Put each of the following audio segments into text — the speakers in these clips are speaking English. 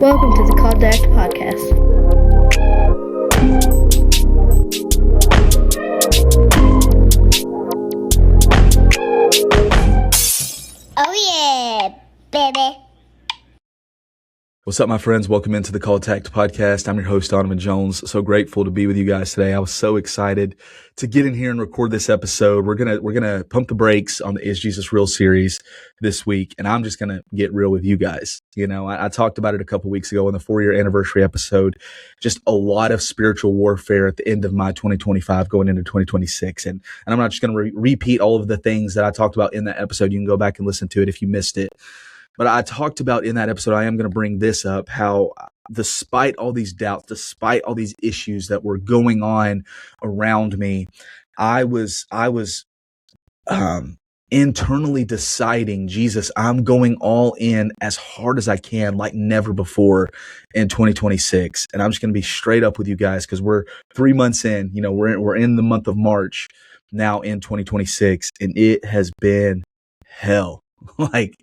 Welcome to the Call to Act podcast. Oh yeah, baby. What's up, my friends? Welcome into the Call to Act podcast. I'm your host, Donovan Jones. So grateful to be with you guys today. I was so excited to get in here and record this episode. We're gonna pump the brakes on the Is Jesus Real series this week, and I'm just gonna get real with you guys. You know, I talked about it a couple weeks ago in the 4-year anniversary episode. Just a lot of spiritual warfare at the end of my 2025 going into 2026, and I'm not just gonna repeat all of the things that I talked about in that episode. You can go back and listen to it if you missed it. But I talked about in that episode, I am going to bring this up, how despite all these doubts, despite all these issues that were going on around me, I was internally deciding, Jesus, I'm going all in as hard as I can, like never before in 2026. And I'm just going to be straight up with you guys, because we're 3 months in, you know, we're in the month of March now in 2026, and it has been hell. Like,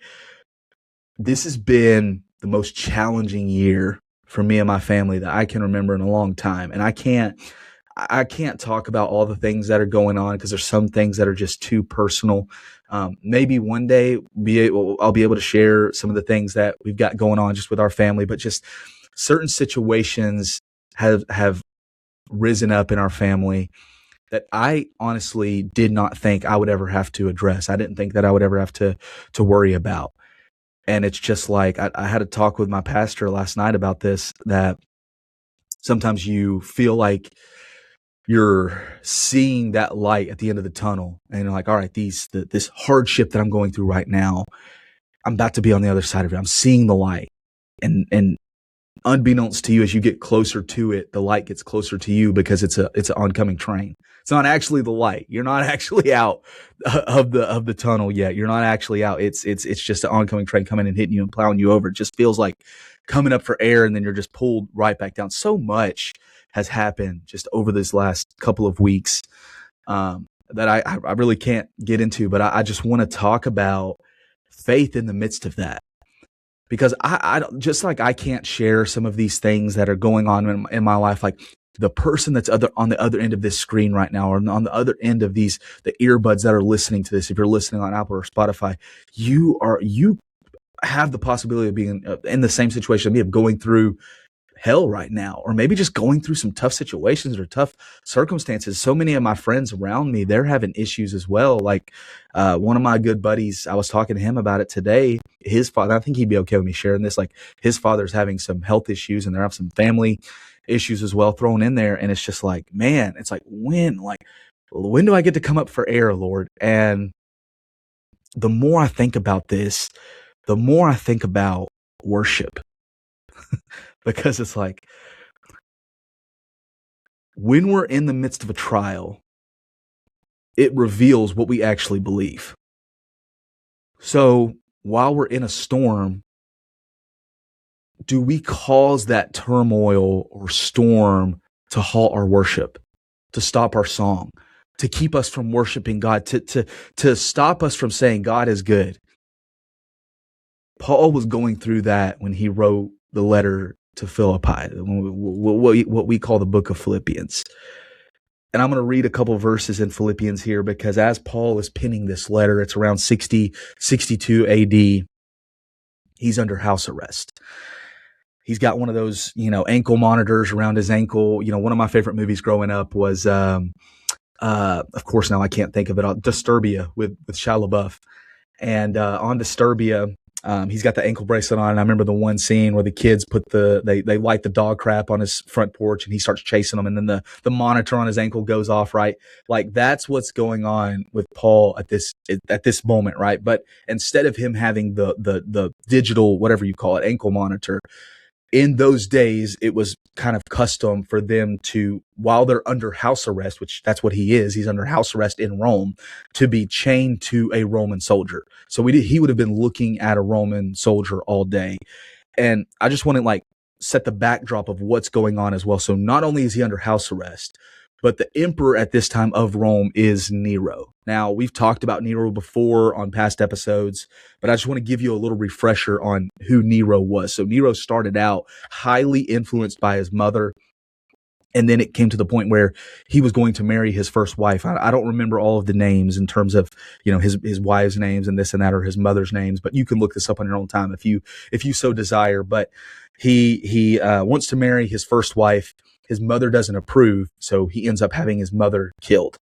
this has been the most challenging year for me and my family that I can remember in a long time. And I can't talk about all the things that are going on, because there's some things that are just too personal. Maybe one day I'll be able to share some of the things that we've got going on just with our family, but just certain situations have risen up in our family that I honestly did not think I would ever have to address. I didn't think that I would ever have to worry about. And it's just like, I had a talk with my pastor last night about this, that sometimes you feel like you're seeing that light at the end of the tunnel, and you're like, all right, this hardship that I'm going through right now, I'm about to be on the other side of it. I'm seeing the light. And unbeknownst to you, as you get closer to it, the light gets closer to you, because it's an oncoming train. It's not actually the light. You're not actually out of the tunnel yet. You're not actually out. It's just an oncoming train coming and hitting you and plowing you over. It just feels like coming up for air, and then you're just pulled right back down. So much has happened just over this last couple of weeks that I really can't get into, but I just want to talk about faith in the midst of that. Because I don't, just like I can't share some of these things that are going on in my life, like the person that's on the other end of this screen right now, or on the other end of the earbuds that are listening to this. If you're listening on Apple or Spotify, you have the possibility of being in the same situation, of going through hell right now, or maybe just going through some tough situations or tough circumstances. So many of my friends around me, they're having issues as well. Like one of my good buddies, I was talking to him about it today. His father, I think he'd be okay with me sharing this, like his father's having some health issues, and they're having some family issues as well thrown in there. And it's just like, man, it's like, when do I get to come up for air, Lord? And the more I think about this, the more I think about worship. Because it's like, when we're in the midst of a trial, it reveals what we actually believe. So while we're in a storm, do we cause that turmoil or storm to halt our worship, to stop our song, to keep us from worshiping God, to stop us from saying God is good? Paul was going through that when he wrote the letter to Philippi, what we call the book of Philippians. And I'm going to read a couple of verses in Philippians here, because as Paul is penning this letter, it's around 62 AD. He's under house arrest. He's got one of those, ankle monitors around his ankle. One of my favorite movies growing up was, of course, now I can't think of it, Disturbia with Shia LaBeouf. And on Disturbia, he's got the ankle bracelet on. And I remember the one scene where the kids they light the dog crap on his front porch, and he starts chasing them. And then the monitor on his ankle goes off, right? Like, that's what's going on with Paul at this moment, right? But instead of him having the digital, whatever you call it, ankle monitor, in those days, it was kind of custom for them to, while they're under house arrest, which that's what he is, he's under house arrest in Rome, to be chained to a Roman soldier. So he would have been looking at a Roman soldier all day. And I just want to set the backdrop of what's going on as well. So not only is he under house arrest, But the emperor at this time of Rome is Nero. Now, we've talked about Nero before on past episodes, but I just want to give you a little refresher on who Nero was. So Nero started out highly influenced by his mother. And then it came to the point where he was going to marry his first wife. I don't remember all of the names in terms of, his wives' names and this and that, or his mother's names, but you can look this up on your own time if you so desire. But he wants to marry his first wife. His mother doesn't approve, so he ends up having his mother killed.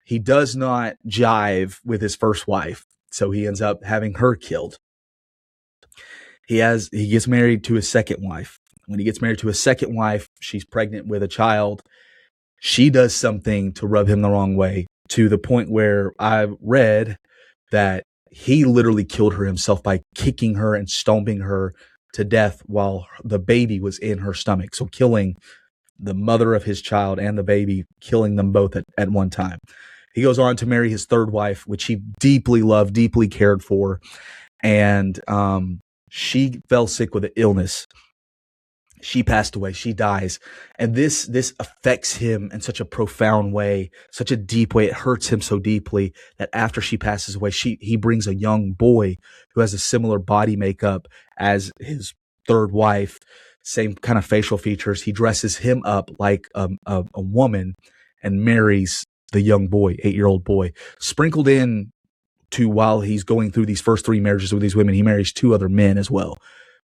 He does not jive with his first wife, so he ends up having her killed. He gets married to his second wife. When he gets married to his second wife, she's pregnant with a child. She does something to rub him the wrong way, to the point where I read that he literally killed her himself by kicking her and stomping her to death while the baby was in her stomach. So killing the mother of his child and the baby, killing them both at one time. He goes on to marry his third wife, which he deeply loved, deeply cared for. And she fell sick with an illness. She passed away. She dies. And this affects him in such a profound way, such a deep way. It hurts him so deeply that after she passes away, he brings a young boy who has a similar body makeup as his third wife, same kind of facial features. He dresses him up like a woman and marries the young boy, 8-year-old boy. Sprinkled in to, while he's going through these first 3 marriages with these women, he marries 2 other men as well.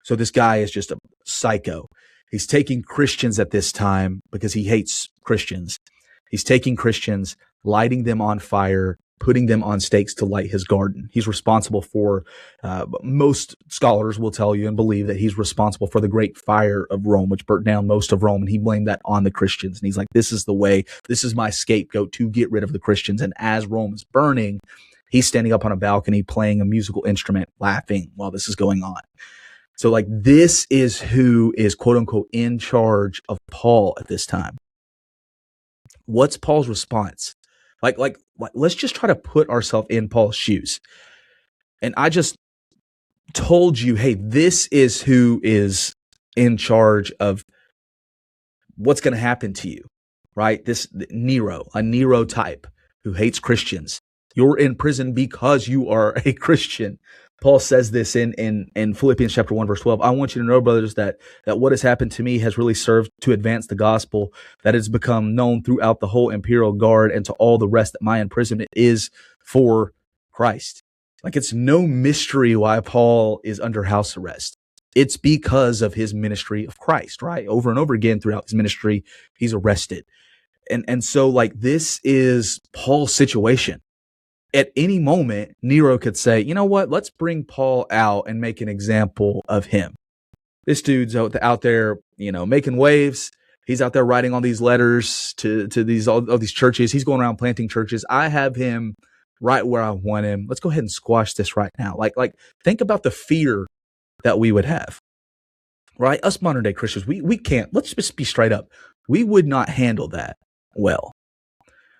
So this guy is just a psycho. He's taking Christians at this time because he hates Christians. He's taking Christians, lighting them on fire, putting them on stakes to light his garden. He's responsible for, most scholars will tell you and believe that he's responsible for the great fire of Rome, which burnt down most of Rome. And he blamed that on the Christians. And he's like, this is the way, this is my scapegoat to get rid of the Christians. And as Rome is burning, he's standing up on a balcony playing a musical instrument, laughing while this is going on. So like, this is who is quote unquote in charge of Paul at this time. What's Paul's response? Like, let's just try to put ourselves in Paul's shoes. And I just told you, hey, this is who is in charge of what's going to happen to you, right? This Nero, a Nero type who hates Christians. You're in prison because you are a Christian. Paul says this in Philippians chapter 1, verse 12. I want you to know, brothers, that what has happened to me has really served to advance the gospel, that it's become known throughout the whole imperial guard and to all the rest that my imprisonment is for Christ. Like, it's no mystery why Paul is under house arrest. It's because of his ministry of Christ, right? Over and over again throughout his ministry, he's arrested. And so like, this is Paul's situation. At any moment, Nero could say, you know what, let's bring Paul out and make an example of him. This dude's out there, making waves. He's out there writing all these letters to all these churches. He's going around planting churches. I have him right where I want him. Let's go ahead and squash this right now. Like think about the fear that we would have, right? Us modern day Christians, we can't, let's just be straight up. We would not handle that well.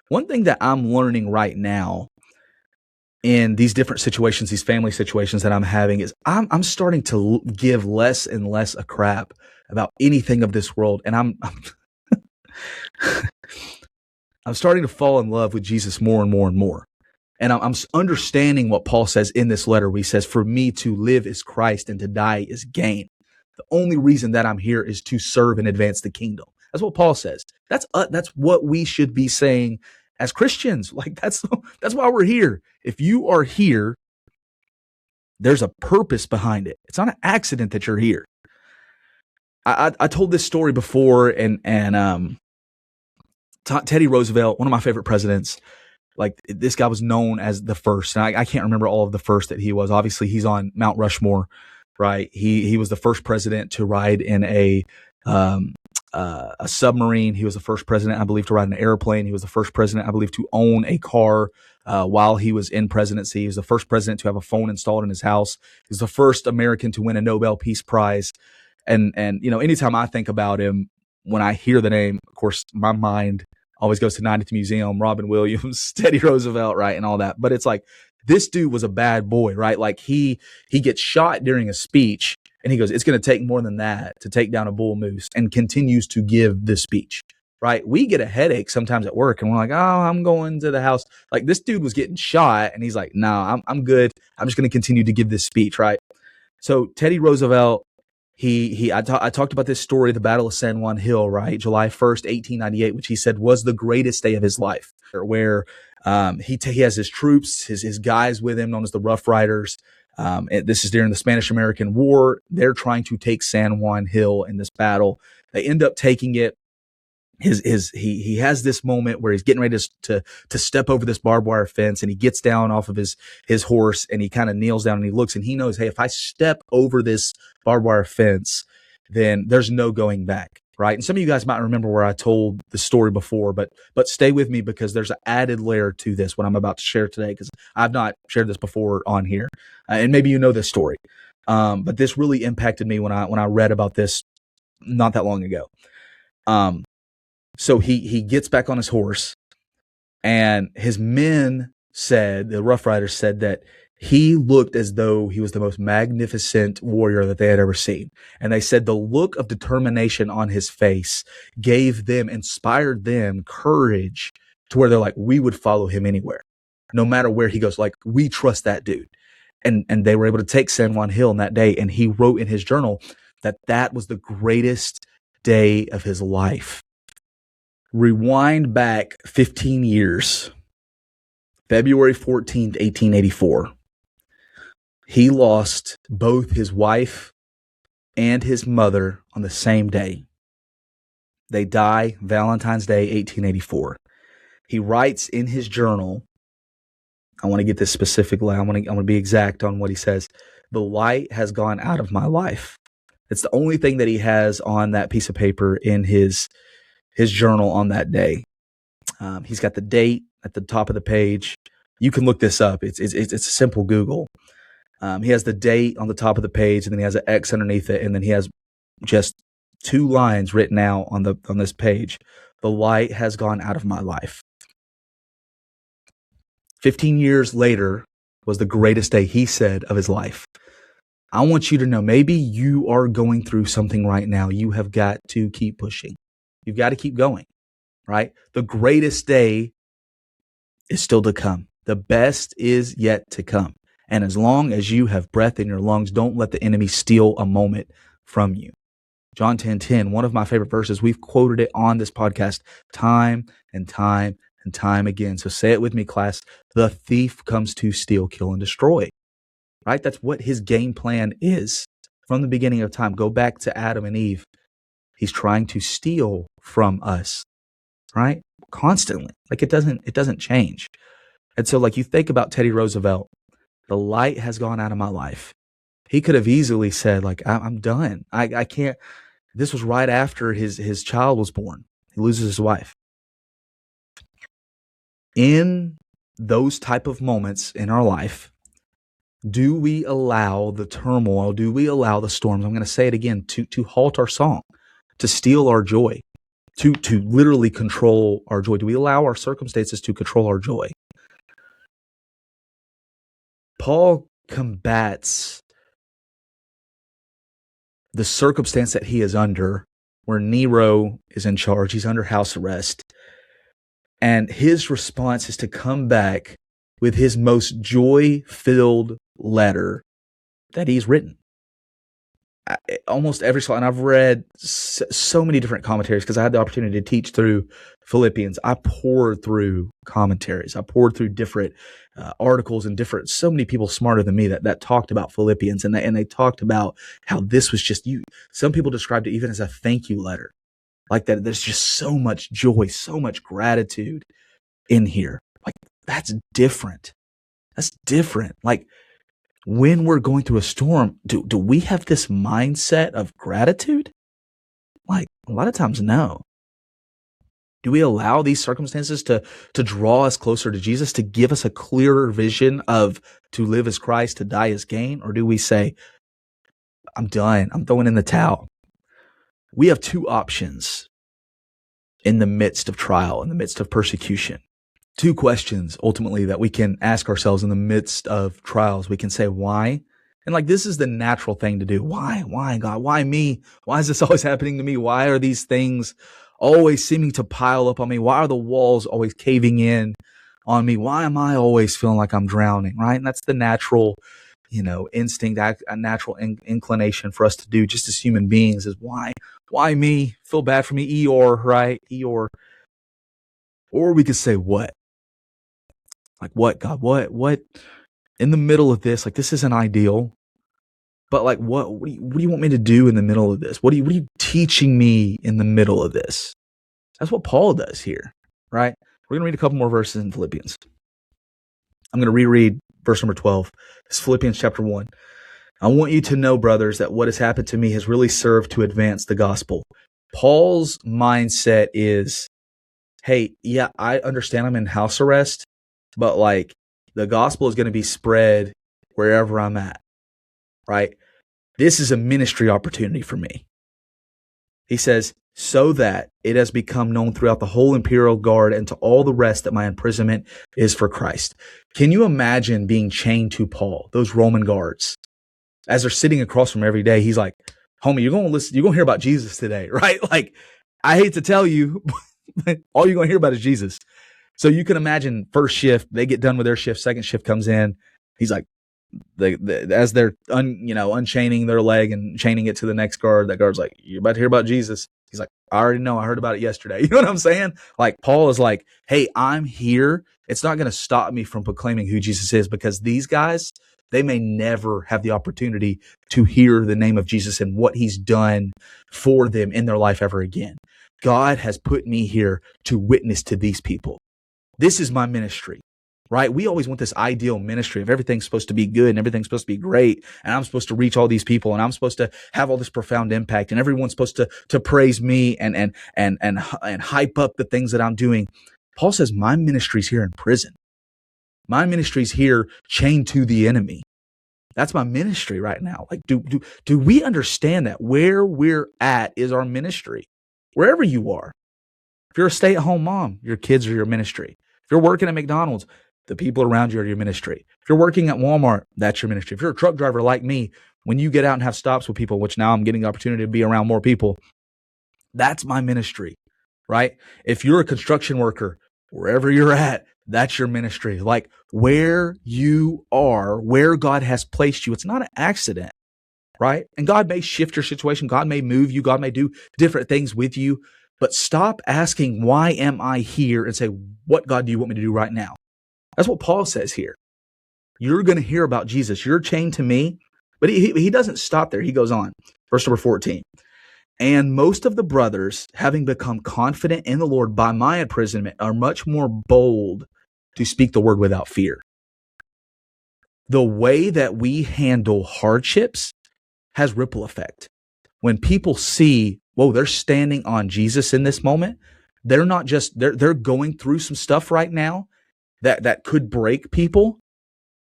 One thing that I'm learning right now in these different situations, these family situations that I'm having, is I'm starting to give less and less a crap about anything of this world. And I'm starting to fall in love with Jesus more and more and more. And I'm understanding what Paul says in this letter, where he says, for me to live is Christ and to die is gain. The only reason that I'm here is to serve and advance the kingdom. That's what Paul says. That's what we should be saying as Christians. Like, that's why we're here. If you are here, there's a purpose behind it. It's not an accident that you're here. I told this story before, and Teddy Roosevelt, one of my favorite presidents, like, this guy was known as the first. And I can't remember all of the first that he was. Obviously, he's on Mount Rushmore, right? He was the first president to ride in a submarine. He was the first president, I believe, to ride an airplane. He was the first president, I believe, to own a car while he was in presidency. He was the first president to have a phone installed in his house. He was the first American to win a Nobel Peace Prize. And anytime I think about him, when I hear the name, of course, my mind always goes to Night at the Museum, Robin Williams, Teddy Roosevelt, right, and all that. But it's like, this dude was a bad boy, right? Like, he gets shot during a speech, and he goes, it's going to take more than that to take down a bull moose, and continues to give this speech. right? We get a headache sometimes at work and we're like, oh, I'm going to the house. Like this dude was getting shot and he's like, no, I'm good. I'm just going to continue to give this speech, right? So Teddy Roosevelt, I talked about this story, the Battle of San Juan Hill, right? July 1st, 1898, which he said was the greatest day of his life, where he has his troops, his guys with him, known as the Rough Riders. This is during the Spanish-American War. They're trying to take San Juan Hill in this battle. They end up taking it. He has this moment where he's getting ready to step over this barbed wire fence, and he gets down off of his horse and he kind of kneels down and he looks and he knows, hey, if I step over this barbed wire fence, then there's no going back, right? And some of you guys might remember where I told the story before, but stay with me because there's an added layer to this, what I'm about to share today, because I've not shared this before on here, and maybe you know this story, but this really impacted me when I read about this not that long ago. So he gets back on his horse, and his men said, the Rough Riders said, that he looked as though he was the most magnificent warrior that they had ever seen. And they said the look of determination on his face inspired them courage to where they're like, we would follow him anywhere, no matter where he goes. Like, we trust that dude. And they were able to take San Juan Hill in that day. And he wrote in his journal that was the greatest day of his life. Rewind back 15 years, February 14th, 1884. He lost both his wife and his mother on the same day. They die Valentine's Day, 1884. He writes in his journal, I want to get this specifically, I want to be exact on what he says. The light has gone out of my life. It's the only thing that he has on that piece of paper in his journal on that day. He's got the date at the top of the page. You can look this up. It's a simple Google. He has the date on the top of the page, and then he has an X underneath it, and then he has just 2 lines written out on this page. The light has gone out of my life. 15 years later was the greatest day, he said, of his life. I want you to know, maybe you are going through something right now. You have got to keep pushing. You've got to keep going, right? The greatest day is still to come. The best is yet to come. And as long as you have breath in your lungs, don't let the enemy steal a moment from you. John 10:10, one of my favorite verses. We've quoted it on this podcast time and time and time again. So say it with me, class. The thief comes to steal, kill, and destroy. Right? That's what his game plan is from the beginning of time. Go back to Adam and Eve. He's trying to steal from us, right? Constantly. Like it doesn't change. And so like you think about Teddy Roosevelt, the light has gone out of my life. He could have easily said like, I'm done. I can't. This was right after his child was born. He loses his wife. In those type of moments in our life, do we allow the turmoil? Do we allow the storms? I'm going to say it again, to halt our song, to steal our joy, to literally control our joy? Do we allow our circumstances to control our joy? Paul combats the circumstance that he is under, where Nero is in charge. He's under house arrest. And his response is to come back with his most joy-filled letter that he's written. Almost every and I've read so many different commentaries because I had the opportunity to teach through Philippians. I poured through commentaries. I poured through different articles and so many people smarter than me that talked about Philippians, and they talked about how this was just you. Some people described it even as a thank you letter, like that. There's just so much joy, so much gratitude in here. Like that's different. That's different. Like, when we're going through a storm, do we have this mindset of gratitude? Like, a lot of times, no. Do we allow these circumstances to draw us closer to Jesus, to give us a clearer vision of to live as Christ, to die as gain? Or do we say, I'm done, I'm throwing in the towel? We have 2 options in the midst of trial, in the midst of persecution. 2 questions ultimately that we can ask ourselves in the midst of trials. We can say, why? And like, this is the natural thing to do. Why, God? Why me? Why is this always happening to me? Why are these things always seeming to pile up on me? Why are the walls always caving in on me? Why am I always feeling like I'm drowning, right? And that's the natural, instinct, a natural inclination for us to do just as human beings is why me? Feel bad for me, Eeyore, right? Eeyore. Or we could say, what? Like, what, God? What? In the middle of this, like, this isn't ideal. But like, what do you want me to do in the middle of this? What are you teaching me in the middle of this? That's what Paul does here, right? We're going to read a couple more verses in Philippians. I'm going to reread verse number 12. It's Philippians chapter 1. I want you to know, brothers, that what has happened to me has really served to advance the gospel. Paul's mindset is, hey, yeah, I understand I'm in house arrest, but like the gospel is going to be spread wherever I'm at, right? This is a ministry opportunity for me. He says, so that it has become known throughout the whole imperial guard and to all the rest that my imprisonment is for Christ. Can you imagine being chained to Paul, those Roman guards, as they're sitting across from him every day? He's like, homie, you're going to hear about Jesus today, right? Like, I hate to tell you, but all you're going to hear about is Jesus. So you can imagine first shift, they get done with their shift, second shift comes in. He's like, as they're unchaining their leg and chaining it to the next guard, that guard's like, you're about to hear about Jesus. He's like, I already know. I heard about it yesterday. You know what I'm saying? Like, Paul is like, hey, I'm here. It's not going to stop me from proclaiming who Jesus is, because these guys, they may never have the opportunity to hear the name of Jesus and what he's done for them in their life ever again. God has put me here to witness to these people. This is my ministry, right? We always want this ideal ministry of everything's supposed to be good and everything's supposed to be great, and I'm supposed to reach all these people, and I'm supposed to have all this profound impact, and everyone's supposed to praise me and hype up the things that I'm doing. Paul says, my ministry's here in prison. My ministry's here chained to the enemy. That's my ministry right now. Like, do we understand that where we're at is our ministry? Wherever you are. If you're a stay-at-home mom, your kids are your ministry. If you're working at McDonald's, the people around you are your ministry. If you're working at Walmart, that's your ministry. If you're a truck driver like me, when you get out and have stops with people, which now I'm getting the opportunity to be around more people, that's my ministry, right? If you're a construction worker, wherever you're at, that's your ministry. Like, where you are, where God has placed you, it's not an accident, right? And God may shift your situation. God may move you. God may do different things with you. But stop asking, why am I here? And say, what God do you want me to do right now? That's what Paul says here. You're going to hear about Jesus. You're chained to me. But he doesn't stop there. He goes on. Verse number 14. And most of the brothers, having become confident in the Lord by my imprisonment, are much more bold to speak the word without fear. The way that we handle hardships has ripple effect. When people see, whoa, they're standing on Jesus in this moment, they're not just, they're going through some stuff right now that could break people,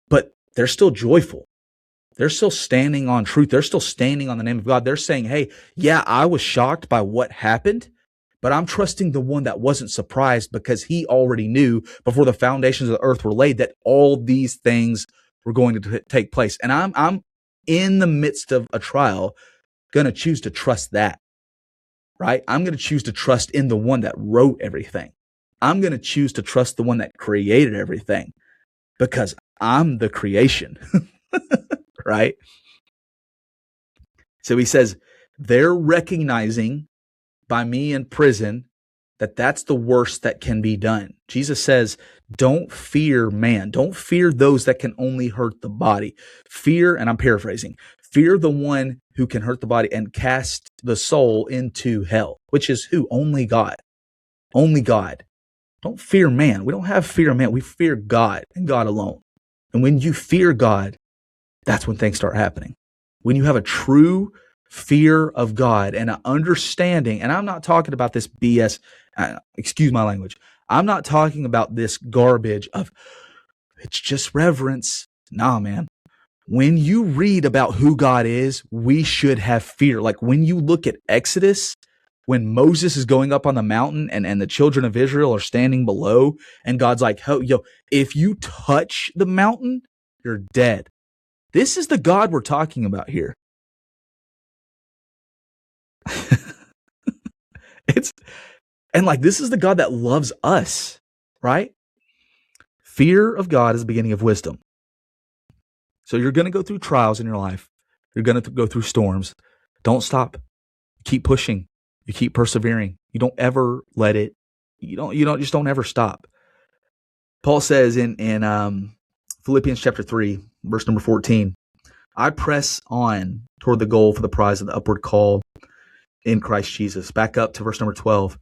but they're still joyful. They're still standing on truth. They're still standing on the name of God. They're saying, hey, yeah, I was shocked by what happened, but I'm trusting the one that wasn't surprised, because he already knew before the foundations of the earth were laid that all these things were going to take place. And I'm in the midst of a trial going to choose to trust that, right? I'm going to choose to trust in the one that wrote everything. I'm going to choose to trust the one that created everything, because I'm the creation, right? So he says, they're recognizing by me in prison that that's the worst that can be done. Jesus says, don't fear man. Don't fear those that can only hurt the body. Fear, and I'm paraphrasing, fear the one who can hurt the body and cast the soul into hell, which is who? Only God. Only God. Don't fear man. We don't have fear of man. We fear God and God alone. And when you fear God, that's when things start happening. When you have a true fear of God and an understanding, and I'm not talking about this BS, excuse my language. I'm not talking about this garbage of, it's just reverence. Nah, man. When you read about who God is, we should have fear. Like when you look at Exodus, when Moses is going up on the mountain and the children of Israel are standing below, and God's like, oh, yo, if you touch the mountain, you're dead. This is the God we're talking about here. And like, this is the God that loves us, right? Fear of God is the beginning of wisdom. So you're going to go through trials in your life. You're going to go through storms. Don't stop. Keep pushing. You keep persevering. You don't ever let it, you don't ever stop. Paul says in Philippians chapter 3, verse number 14, I press on toward the goal for the prize of the upward call in Christ Jesus. Back up to verse number 12.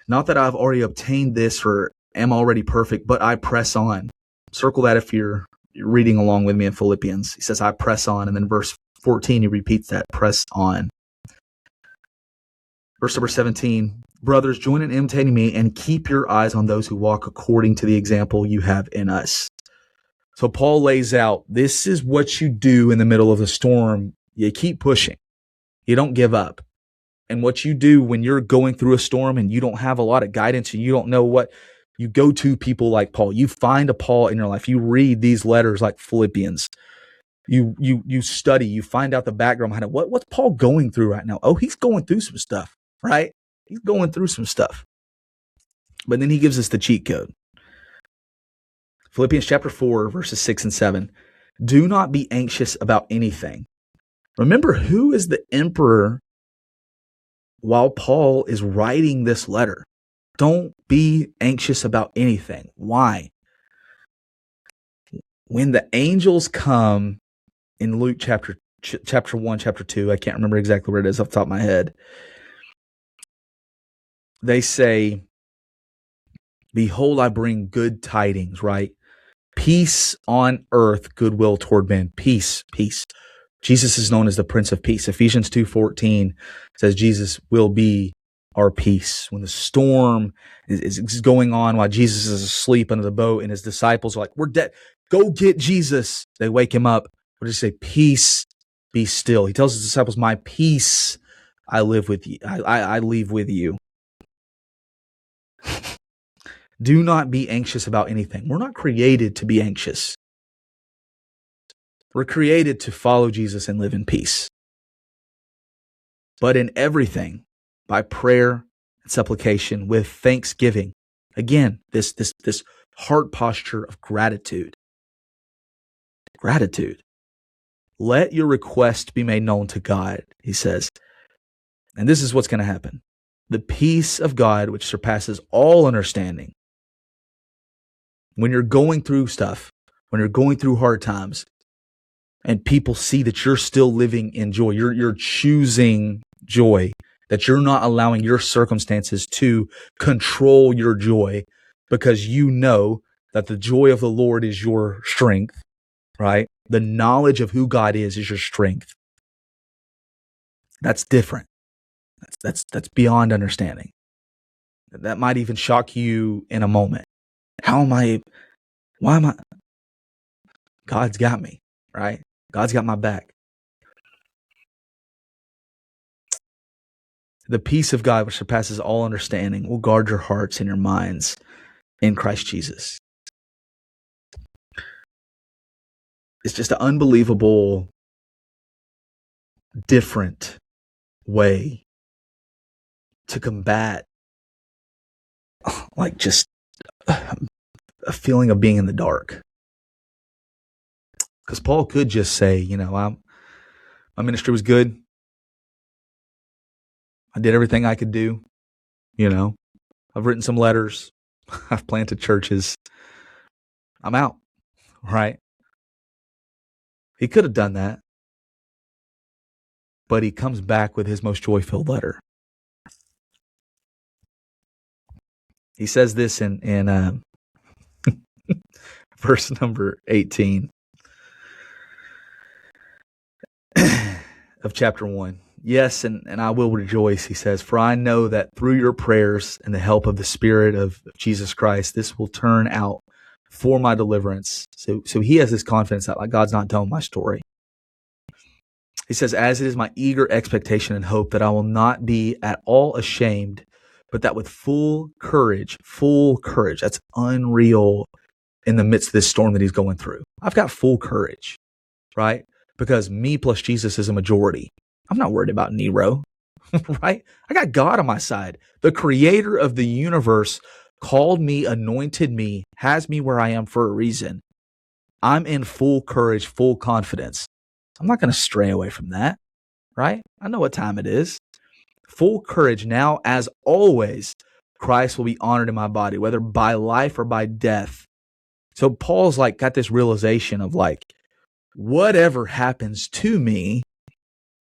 Not that I've already obtained this or am already perfect, but I press on. Circle that if you're reading along with me in Philippians. He says, I press on. And then verse 14, he repeats that, press on. Verse number 17, brothers, join in imitating me and keep your eyes on those who walk according to the example you have in us. So Paul lays out, this is what you do in the middle of a storm. You keep pushing. You don't give up. And what you do when you're going through a storm and you don't have a lot of guidance and you don't know what, you go to people like Paul. You find a Paul in your life. You read these letters like Philippians. You study. You find out the background behind it. What's Paul going through right now? Oh, he's going through some stuff, right? He's going through some stuff. But then he gives us the cheat code. Philippians chapter 4, verses 6 and 7. Do not be anxious about anything. Remember, who is the emperor while Paul is writing this letter? Don't be anxious about anything. Why? When the angels come in Luke chapter 1, chapter 2, I can't remember exactly where it is off the top of my head. They say, behold, I bring good tidings, right? Peace on earth, goodwill toward men. Peace, peace. Jesus is known as the Prince of Peace. Ephesians 2:14 says Jesus will be our peace. When the storm is going on while Jesus is asleep under the boat and his disciples are like, we're dead. Go get Jesus. They wake him up. What does he say? Peace, be still. He tells his disciples, my peace I live with you. I leave with you. Do not be anxious about anything. We're not created to be anxious. We're created to follow Jesus and live in peace. But in everything, by prayer and supplication with thanksgiving. Again, this heart posture of gratitude. Gratitude. Let your request be made known to God, he says. And this is what's going to happen. The peace of God, which surpasses all understanding. When you're going through stuff, when you're going through hard times, and people see that you're still living in joy, you're choosing joy, that you're not allowing your circumstances to control your joy because you know that the joy of the Lord is your strength, right? The knowledge of who God is your strength. That's different. That's beyond understanding. That might even shock you in a moment. Why am I? God's got me, right? God's got my back. The peace of God, which surpasses all understanding, will guard your hearts and your minds in Christ Jesus. It's just an unbelievable, different way to combat like just a feeling of being in the dark. Because Paul could just say, my ministry was good. I did everything I could do. I've written some letters. I've planted churches. I'm out, right? He could have done that. But he comes back with his most joy-filled letter. He says this in verse number 18 of chapter 1. Yes, and I will rejoice, he says, for I know that through your prayers and the help of the Spirit of Jesus Christ, this will turn out for my deliverance. So he has this confidence that like God's not done with my story. He says, as it is my eager expectation and hope that I will not be at all ashamed, but that with full courage, that's unreal in the midst of this storm that he's going through. I've got full courage, right? Because me plus Jesus is a majority. I'm not worried about Nero. right? I got God on my side. The creator of the universe called me, anointed me, has me where I am for a reason. I'm in full courage, full confidence. I'm not going to stray away from that, right? I know what time it is. Full courage now, as always, Christ will be honored in my body, whether by life or by death. So Paul's like got this realization of like, whatever happens to me,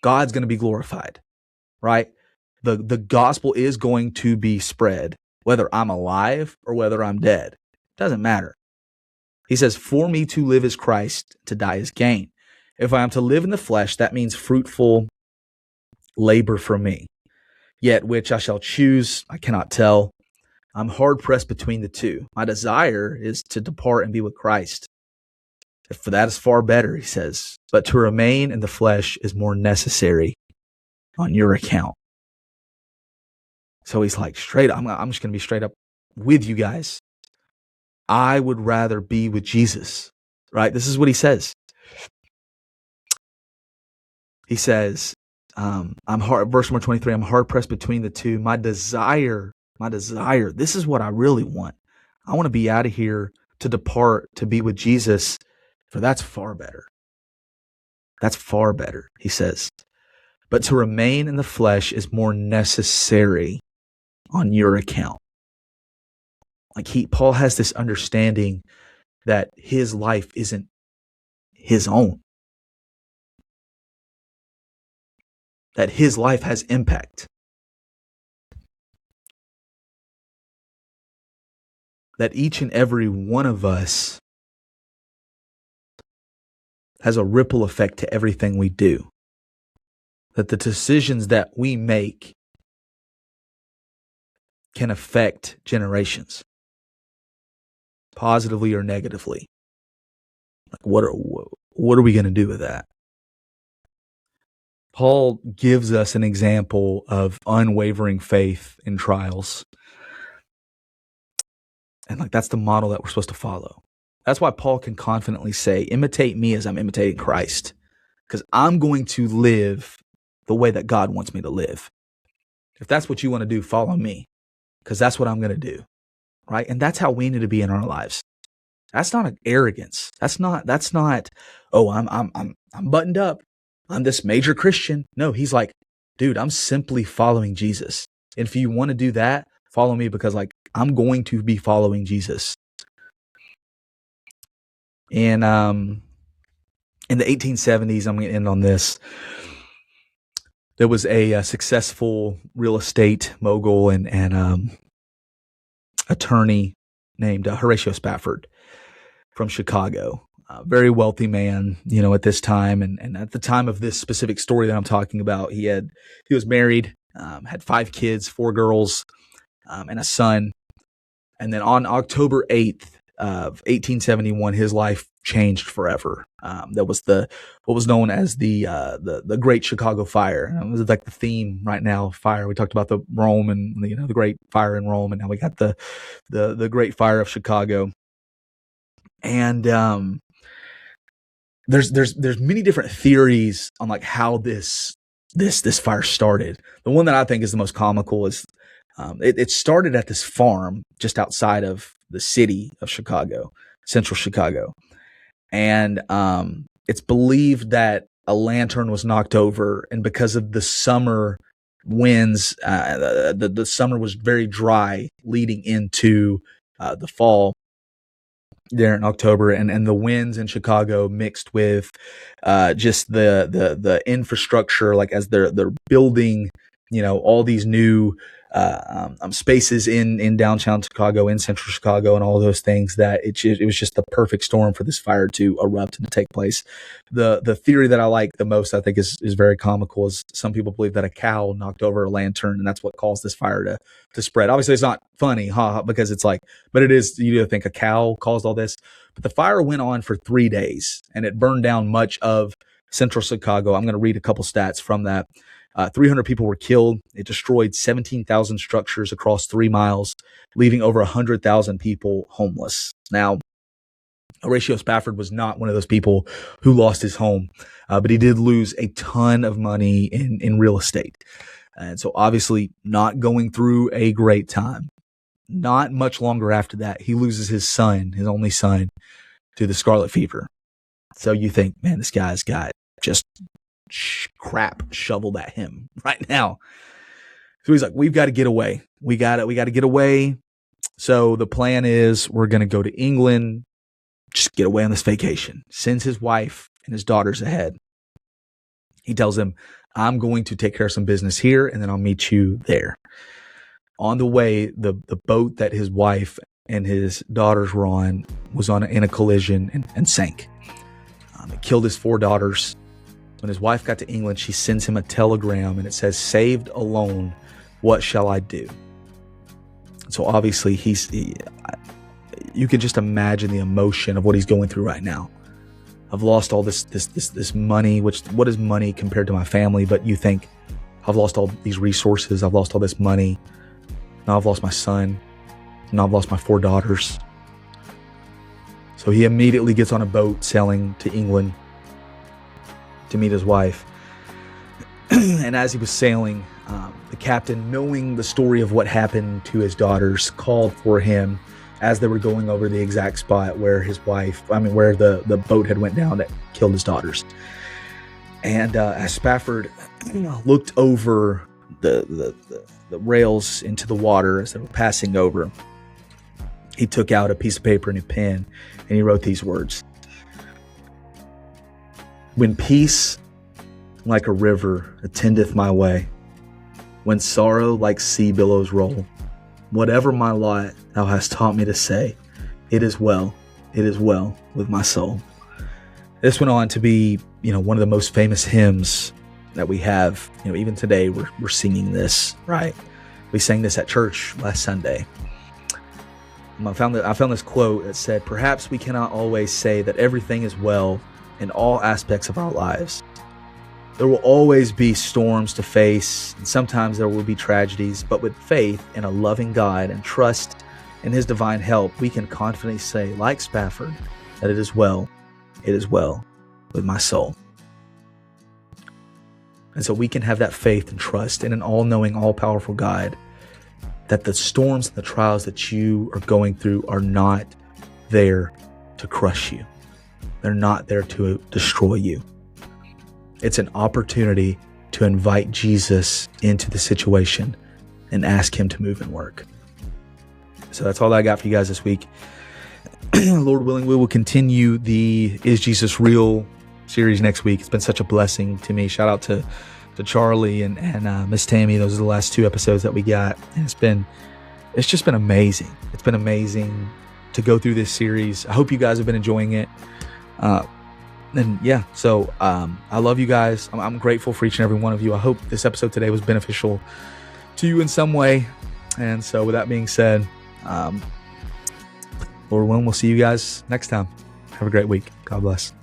God's going to be glorified, right? The gospel is going to be spread, whether I'm alive or whether I'm dead. Doesn't matter. He says, for me to live is Christ, to die is gain. If I am to live in the flesh, that means fruitful labor for me. Yet which I shall choose, I cannot tell. I'm hard pressed between the two. My desire is to depart and be with Christ. For that is far better, he says. But to remain in the flesh is more necessary on your account. So he's like, straight up, I'm just going to be straight up with you guys. I would rather be with Jesus, right? This is what he says. He says, verse number 23, I'm hard pressed between the two. My desire, this is what I really want. I want to be out of here to depart, to be with Jesus, for that's far better. That's far better, he says. But to remain in the flesh is more necessary on your account. Like Paul has this understanding that his life isn't his own. That his life has impact. That each and every one of us has a ripple effect to everything we do. That the decisions that we make can affect generations, positively or negatively. Like what are we going to do with that? Paul gives us an example of unwavering faith in trials. And like that's the model that we're supposed to follow. That's why Paul can confidently say, imitate me as I'm imitating Christ. Because I'm going to live the way that God wants me to live. If that's what you want to do, follow me. Because that's what I'm going to do. Right? And that's how we need to be in our lives. That's not an arrogance. That's not, oh, I'm buttoned up. I'm this major Christian. No, he's like, dude, I'm simply following Jesus. And if you want to do that, follow me because like I'm going to be following Jesus. And in the 1870s, I'm going to end on this. There was a successful real estate mogul and attorney named Horatio Spafford from Chicago. Very wealthy man, at this time. And at the time of this specific story that I'm talking about, he was married, had 5 kids, 4 girls, and a son. And then on October 8th of 1871, his life changed forever. That was what was known as the Great Chicago Fire. It was like the theme right now, fire. We talked about the Rome and the Great Fire in Rome, and now we got the Great Fire of Chicago. And there's many different theories on like how this fire started. The one that I think is the most comical is it started at this farm just outside of the city of Chicago, central Chicago. And it's believed that a lantern was knocked over, and because of the summer winds, the summer was very dry leading into the fall there in October, and the winds in Chicago mixed with just the infrastructure, like as they're building, all these new spaces in downtown Chicago, in central Chicago, and all those things, that it was just the perfect storm for this fire to erupt and to take place. The theory that I like the most, I think is very comical, is some people believe that a cow knocked over a lantern, and that's what caused this fire to spread. Obviously, it's not funny, because it's like, but it is, you think a cow caused all this. But the fire went on for 3 days, and it burned down much of central Chicago. I'm going to read a couple stats from that. 300 people were killed. It destroyed 17,000 structures across 3 miles, leaving over 100,000 people homeless. Now, Horatio Spafford was not one of those people who lost his home, but he did lose a ton of money in real estate. And so obviously not going through a great time. Not much longer after that, he loses his son, his only son, to the scarlet fever. So you think, man, this guy's got just crap shoveled at him right now. So he's like, we've got to get away. We got to get away. So the plan is we're going to go to England, just get away on this vacation. Sends his wife and his daughters ahead. He tells them, I'm going to take care of some business here, and then I'll meet you there. On the way, the boat that his wife and his daughters were on was in a collision and sank. It killed his 4 daughters. When his wife got to England, she sends him a telegram, and it says, saved alone, what shall I do? So obviously, you can just imagine the emotion of what he's going through right now. I've lost all this money, what is money compared to my family? But you think, I've lost all these resources. I've lost all this money. Now I've lost my son. Now I've lost my 4 daughters. So he immediately gets on a boat sailing to England to meet his wife. And as he was sailing, the captain, knowing the story of what happened to his daughters, called for him as they were going over the exact spot where where the boat had went down that killed his daughters. And as Spafford looked over the rails into the water as they were passing over, he took out a piece of paper and a pen, and he wrote these words. When peace like a river attendeth my way, when sorrow like sea billows roll, whatever my lot thou hast taught me to say, it is well with my soul. This went on to be, one of the most famous hymns that we have. Even today we're singing this, right? We sang this at church last Sunday. I found this quote that said, perhaps we cannot always say that everything is well in all aspects of our lives. There will always be storms to face, and sometimes there will be tragedies, but with faith in a loving God and trust in his divine help, we can confidently say, like Spafford, that it is well with my soul. And so we can have that faith and trust in an all-knowing, all-powerful God, that the storms and the trials that you are going through are not there to crush you. They're not there to destroy you. It's an opportunity to invite Jesus into the situation and ask him to move and work. So that's all I got for you guys this week. Lord willing, we will continue the Is Jesus Real series next week. It's been such a blessing to me. Shout out to Charlie and Miss Tammy. Those are the last 2 episodes that we got. And it's just been amazing. It's been amazing to go through this series. I hope you guys have been enjoying it. And yeah, so I love you guys. I'm grateful for each and every one of you. I hope this episode today was beneficial to you in some way. And so with that being said, Lord willing, we'll see you guys next time. Have a great week. God bless.